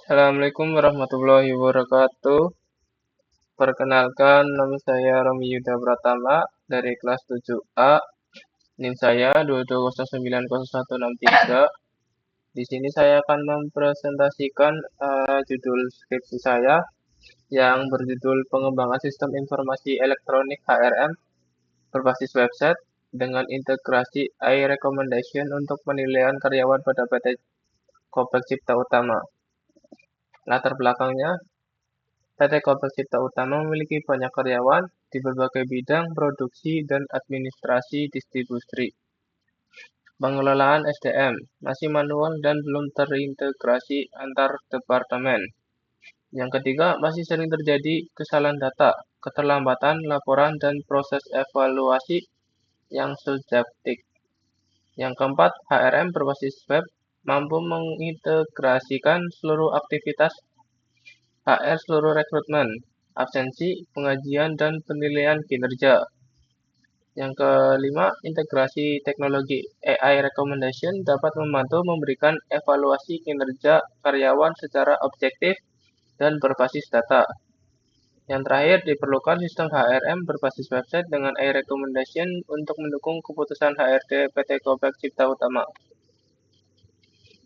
Assalamualaikum warahmatullahi wabarakatuh. Perkenalkan, nama saya Romi Yuda Pratama dari kelas 7A. NIM saya 22090163. Di sini saya akan mempresentasikan judul skripsi saya yang berjudul Pengembangan Sistem Informasi Elektronik HRM berbasis website dengan integrasi iRecommendation untuk penilaian karyawan pada PT Kopek Cipta Utama. Latar belakangnya, PT Kopek Cipta Utama memiliki banyak karyawan di berbagai bidang produksi dan administrasi distribusi. Pengelolaan SDM masih manual dan belum terintegrasi antar departemen. Yang ketiga, masih sering terjadi kesalahan data, keterlambatan laporan, dan proses evaluasi yang subjektif. Yang keempat, HRM berbasis web mampu mengintegrasikan seluruh aktivitas HR seluruh rekrutmen, absensi, pengajian, dan penilaian kinerja. Yang kelima, integrasi teknologi AI Recommendation dapat membantu memberikan evaluasi kinerja karyawan secara objektif dan berbasis data. Yang terakhir, diperlukan sistem HRM berbasis website dengan AI Recommendation untuk mendukung keputusan HRD PT Kopek Cipta Utama.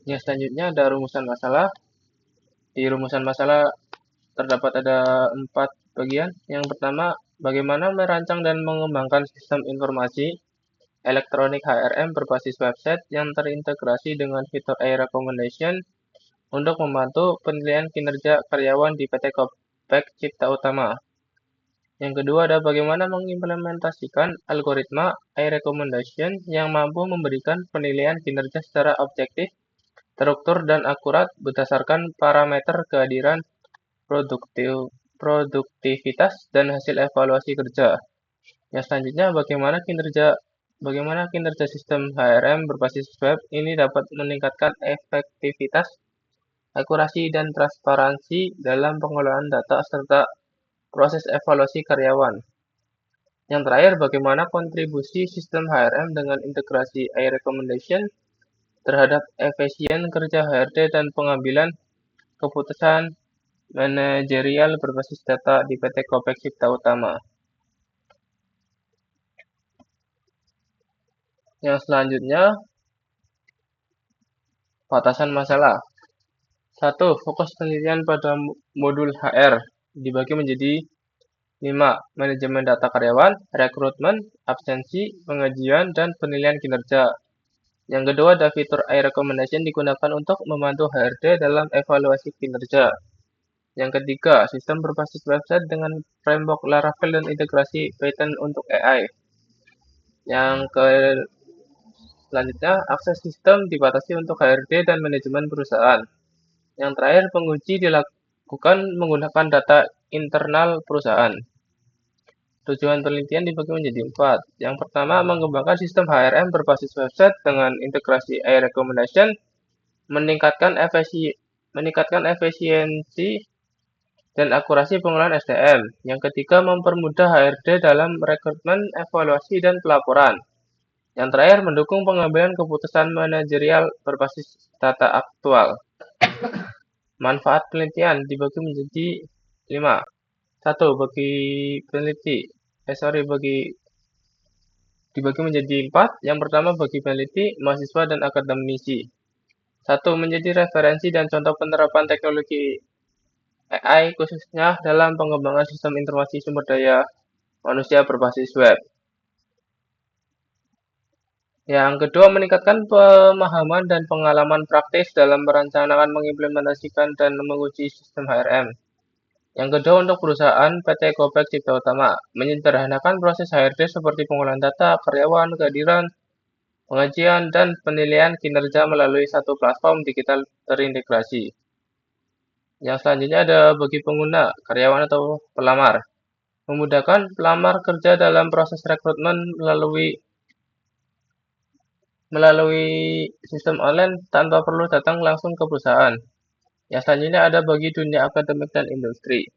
Yang selanjutnya ada rumusan masalah. Di rumusan masalah terdapat ada 4 bagian. Yang pertama, bagaimana merancang dan mengembangkan sistem informasi elektronik HRM berbasis website yang terintegrasi dengan fitur AI Recommendation untuk membantu penilaian kinerja karyawan di PT Kopek Cipta Utama. Yang kedua ada bagaimana mengimplementasikan algoritma AI Recommendation yang mampu memberikan penilaian kinerja secara objektif, terstruktur, dan akurat berdasarkan parameter kehadiran produktivitas dan hasil evaluasi kerja. Yang selanjutnya, bagaimana kinerja sistem HRM berbasis web ini dapat meningkatkan efektivitas, akurasi, dan transparansi dalam pengelolaan data serta proses evaluasi karyawan. Yang terakhir, bagaimana kontribusi sistem HRM dengan integrasi AI Recommendation terhadap efisien kerja HRD dan pengambilan keputusan manajerial berbasis data di PT Kopek Cipta Utama. Yang selanjutnya, batasan masalah. 1. Fokus penelitian pada modul HR dibagi menjadi 5. Manajemen data karyawan, rekrutmen, absensi, pengajian, dan penilaian kinerja. Yang kedua, ada fitur AI Recommendation digunakan untuk membantu HRD dalam evaluasi kinerja. Yang ketiga, sistem berbasis website dengan framework Laravel dan integrasi Python untuk AI. Yang selanjutnya, akses sistem dibatasi untuk HRD dan manajemen perusahaan. Yang terakhir, penguji dilakukan menggunakan data internal perusahaan. Tujuan penelitian dibagi menjadi 4. Yang pertama, mengembangkan sistem HRM berbasis website dengan integrasi AI Recommendation, meningkatkan efisiensi dan akurasi pengelolaan SDM. Yang ketiga, mempermudah HRD dalam rekrutmen, evaluasi, dan pelaporan. Yang terakhir, mendukung pengambilan keputusan manajerial berbasis data aktual. Manfaat penelitian dibagi menjadi 5. 1. Dibagi menjadi 4. Yang pertama, bagi peneliti, mahasiswa, dan akademisi. 1. Menjadi referensi dan contoh penerapan teknologi AI khususnya dalam pengembangan sistem informasi sumber daya manusia berbasis web. Yang kedua, meningkatkan pemahaman dan pengalaman praktis dalam merencanakan, mengimplementasikan, dan menguji sistem HRM. Yang kedua, untuk perusahaan PT Kopek Cipta Utama, menyederhanakan proses HRD seperti pengolahan data, karyawan, kehadiran, pengajian, dan penilaian kinerja melalui satu platform digital terintegrasi. Yang selanjutnya ada bagi pengguna, karyawan atau pelamar. Memudahkan pelamar kerja dalam proses rekrutmen melalui sistem online tanpa perlu datang langsung ke perusahaan. Yang selanjutnya ada bagi dunia akademik dan industri.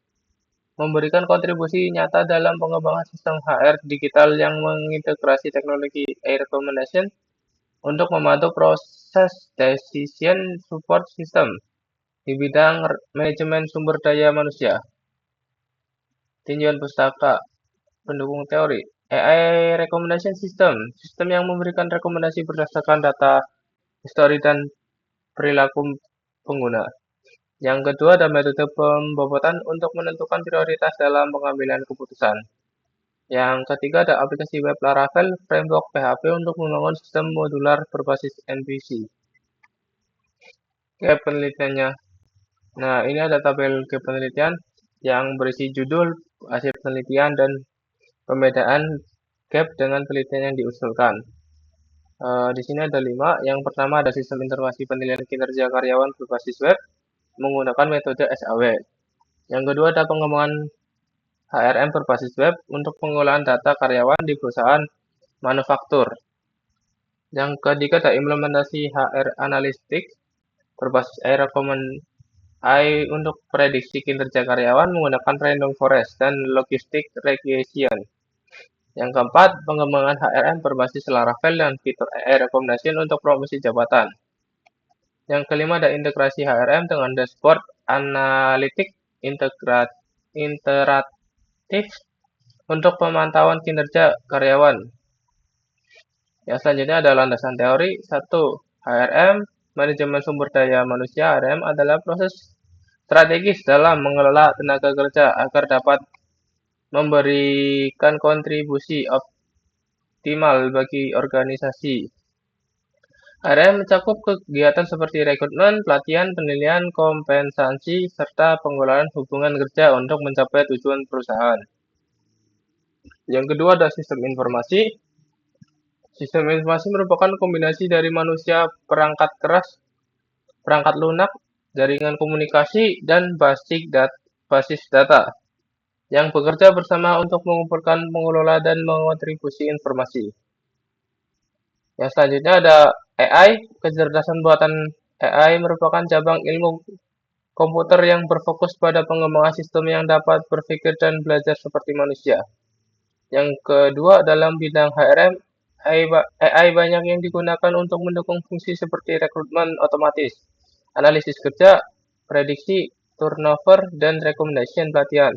Memberikan kontribusi nyata dalam pengembangan sistem HR digital yang mengintegrasi teknologi AI Recommendation untuk membantu proses decision support system Di bidang manajemen sumber daya manusia, tinjauan pustaka, pendukung teori, AI Recommendation System, sistem yang memberikan rekomendasi berdasarkan data, histori, dan perilaku pengguna. Yang kedua ada metode pembobotan untuk menentukan prioritas dalam pengambilan keputusan. Yang ketiga ada aplikasi web Laravel Framework PHP untuk membangun sistem modular berbasis MVC. Oke, penelitiannya. Nah, ini ada tabel ke penelitian yang berisi judul, hasil penelitian, dan pembedaan gap dengan penelitian yang diusulkan. Di sini ada 5. Yang pertama ada sistem informasi penilaian kinerja karyawan berbasis web menggunakan metode SAW. Yang kedua ada pengembangan HRM berbasis web untuk pengolahan data karyawan di perusahaan manufaktur. Yang ketiga ada implementasi HR Analytics berbasis AI untuk prediksi kinerja karyawan menggunakan random forest dan logistic regression. Yang keempat, pengembangan HRM berbasis Laravel dan fitur AI recommendation untuk promosi jabatan. Yang kelima ada integrasi HRM dengan dashboard analitik interaktif untuk pemantauan kinerja karyawan. Yang selanjutnya ada landasan teori. 1. HRM, manajemen sumber daya manusia. HRM adalah proses strategis dalam mengelola tenaga kerja agar dapat memberikan kontribusi optimal bagi organisasi. HRM mencakup kegiatan seperti rekrutmen, pelatihan, penilaian, kompensasi, serta pengelolaan hubungan kerja untuk mencapai tujuan perusahaan. Yang kedua ada sistem informasi. Sistem informasi merupakan kombinasi dari manusia, perangkat keras, perangkat lunak, jaringan komunikasi, dan basis data yang bekerja bersama untuk mengumpulkan, mengelola, dan mengontribusi informasi. Yang selanjutnya ada AI. Kecerdasan buatan AI merupakan cabang ilmu komputer yang berfokus pada pengembangan sistem yang dapat berpikir dan belajar seperti manusia. Yang kedua, dalam bidang HRM, AI banyak yang digunakan untuk mendukung fungsi seperti rekrutmen otomatis, analisis kerja, prediksi, turnover, dan recommendation pelatihan.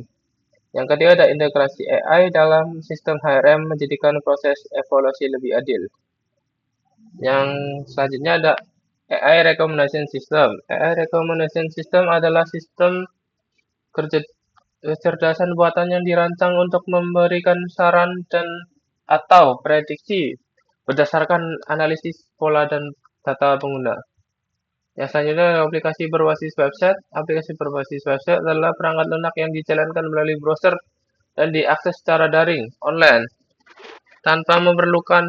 Yang ketiga ada integrasi AI dalam sistem HRM menjadikan proses evaluasi lebih adil. Yang selanjutnya ada AI Recommendation System. AI Recommendation System adalah sistem kecerdasan buatan yang dirancang untuk memberikan saran dan atau prediksi berdasarkan analisis pola dan data pengguna. Yang selanjutnya aplikasi berbasis website. Aplikasi berbasis website adalah perangkat lunak yang dijalankan melalui browser dan diakses secara daring, online, tanpa memerlukan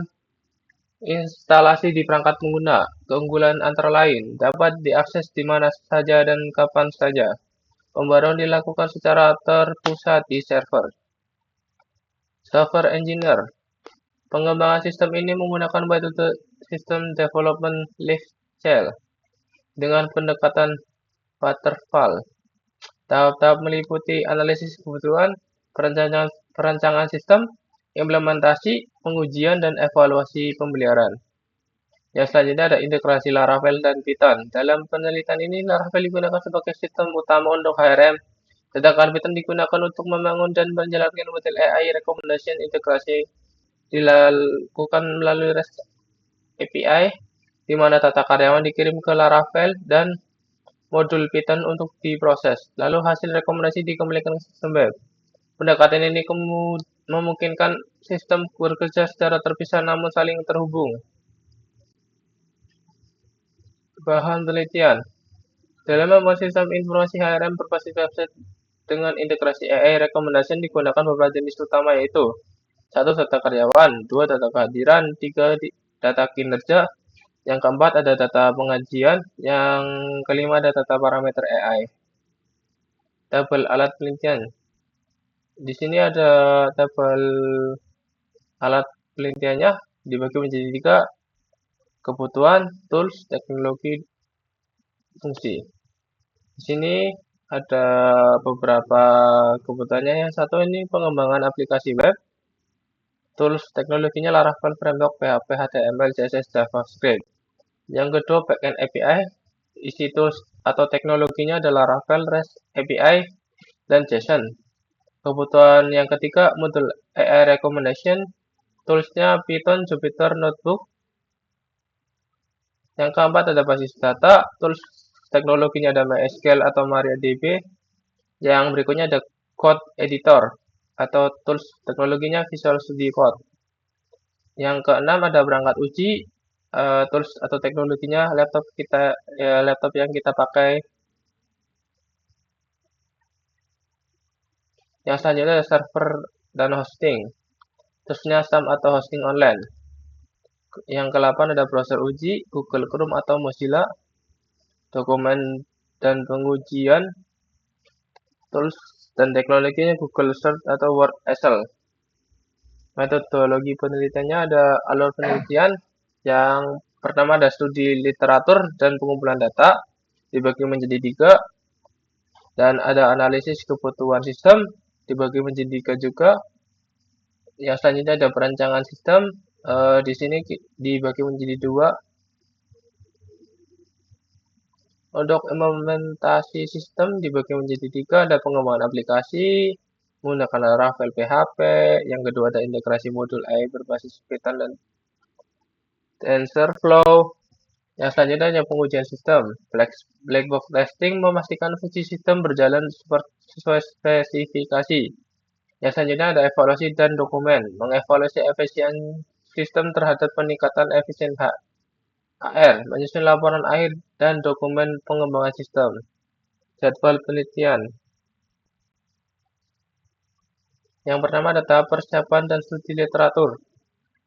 instalasi di perangkat pengguna. Keunggulan antara lain dapat diakses di mana saja dan kapan saja. Pembaruan dilakukan secara terpusat di server. Software Engineer. Pengembangan sistem ini menggunakan metode System Development Lifecycle dengan pendekatan waterfall. Tahap-tahap meliputi analisis kebutuhan, perancangan sistem, implementasi, pengujian, dan evaluasi pemeliharaan. Yang selanjutnya ada integrasi Laravel dan Python. Dalam penelitian ini, Laravel digunakan sebagai sistem utama untuk HRM, sedangkan Python digunakan untuk membangun dan menjalankan model AI recommendation. Integrasi dilakukan melalui REST API, di mana data karyawan dikirim ke Laravel dan modul Python untuk diproses. Lalu hasil rekomendasi dikembalikan ke sistem web. Pendekatan ini memungkinkan sistem bekerja secara terpisah namun saling terhubung. Bahan penelitian. Dalam membuat sistem informasi HRM berbasis website dengan integrasi AI recommendation digunakan beberapa jenis utama yaitu 1. Data karyawan, 2. Data kehadiran, 3. Data kinerja, yang keempat ada data pengajian, yang kelima ada data parameter AI. Tabel alat penelitian. Di sini ada tabel alat penelitiannya dibagi menjadi 3, kebutuhan, tools, teknologi, fungsi. Di sini ada beberapa kebutuhannya. Yang satu ini pengembangan aplikasi web. Tools teknologinya Laravel Framework PHP, HTML, CSS, JavaScript. Yang kedua backend API. Isi tools atau teknologinya adalah Laravel, REST API, dan JSON. Kebutuhan yang ketiga, modul AI recommendation, toolsnya Python, Jupyter Notebook. Yang keempat ada basis data, tools teknologinya ada MySQL atau MariaDB. Yang berikutnya ada code editor atau tools teknologinya Visual Studio Code. Yang keenam ada perangkat uji, tools atau teknologinya laptop yang kita pakai. Yang selanjutnya ada server dan hosting, toolsnya SAM atau hosting online. Yang ke-8 ada browser uji, Google Chrome atau Mozilla, dokumen dan pengujian, tools dan teknologinya Google Search atau Word Excel. Metodologi penelitiannya ada alur penelitian. Yang pertama ada studi literatur dan pengumpulan data, dibagi menjadi 3. Dan ada analisis kebutuhan sistem, dibagi menjadi 3 juga. Yang selanjutnya ada perancangan sistem, di sini dibagi menjadi 2. Untuk implementasi sistem dibagi menjadi 3, ada pengembangan aplikasi menggunakan Laravel PHP, yang kedua ada integrasi modul AI berbasis Python dan TensorFlow. Yang selanjutnya ada pengujian sistem. Black box testing memastikan fungsi sistem berjalan sesuai spesifikasi. Yang selanjutnya ada evaluasi dan dokumen, mengevaluasi efisiensi sistem terhadap peningkatan efisien HR, menyusun laporan akhir dan dokumen pengembangan sistem. Jadwal penelitian. Yang pertama ada tahap persiapan dan studi literatur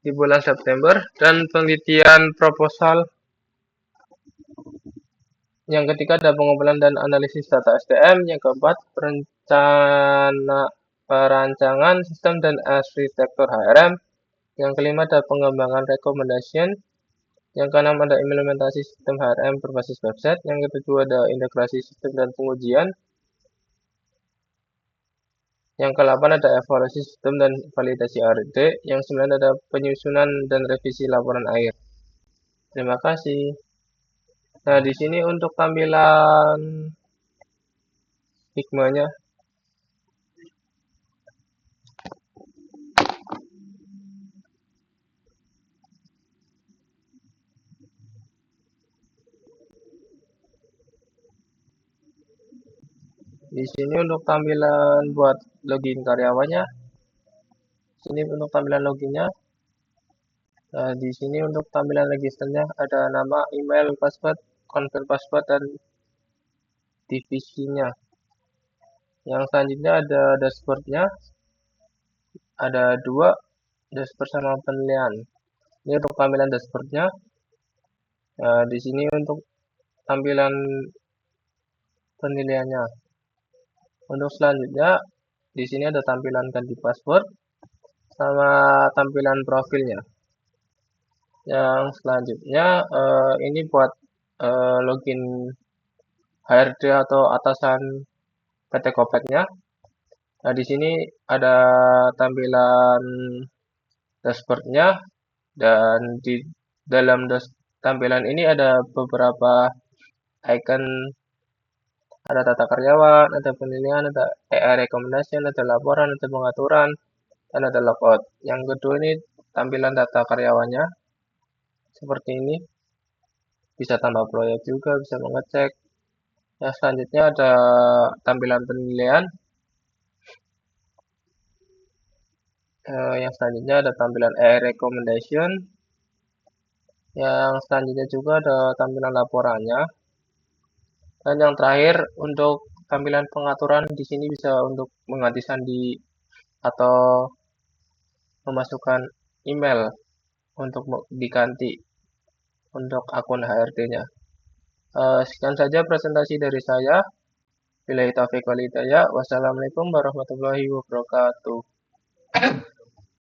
di bulan September dan penelitian proposal. Yang ketiga ada pengumpulan dan analisis data SDM. Yang keempat perancangan sistem dan arsitektur HRM. Yang kelima ada pengembangan recommendation. Yang keenam ada implementasi sistem HRM berbasis website. Yang ketujuh ada integrasi sistem dan pengujian. Yang ke-8 ada evaluasi sistem dan validasi R&D. Yang 9 ada penyusunan dan revisi laporan akhir. Terima kasih. Nah, di sini untuk tampilan hikmahnya. Di sini untuk tampilan buat login karyawannya. Sini untuk tampilan loginnya. Nah, di sini untuk tampilan registernya ada nama, email, password, confirm password, dan divisinya. Yang selanjutnya ada dashboardnya. Ada 2 dashboard sama penilaian. Ini untuk tampilan dashboardnya. Nah, di sini untuk tampilan penilaiannya. Untuk selanjutnya, di sini ada tampilan ganti password sama tampilan profilnya. Yang selanjutnya ini buat login HRD atau atasan PT Kopetnya. Nah, di sini ada tampilan dashboardnya dan di dalam tampilan ini ada beberapa icon, ada tata karyawan, ada penilaian, ada AI recommendation, ada laporan, ada pengaturan, dan ada logout. Yang kedua ini tampilan data karyawannya seperti ini. Bisa tambah proyek juga, bisa mengecek. Yang selanjutnya ada tampilan penilaian. Yang selanjutnya ada tampilan AI recommendation. Yang selanjutnya juga ada tampilan laporannya. Dan yang terakhir untuk tampilan pengaturan di sini bisa untuk mengganti sandi atau memasukkan email untuk diganti untuk akun HRD-nya. Sekian saja presentasi dari saya. Billahi taufiq wal hidayah. Wassalamualaikum warahmatullahi wabarakatuh.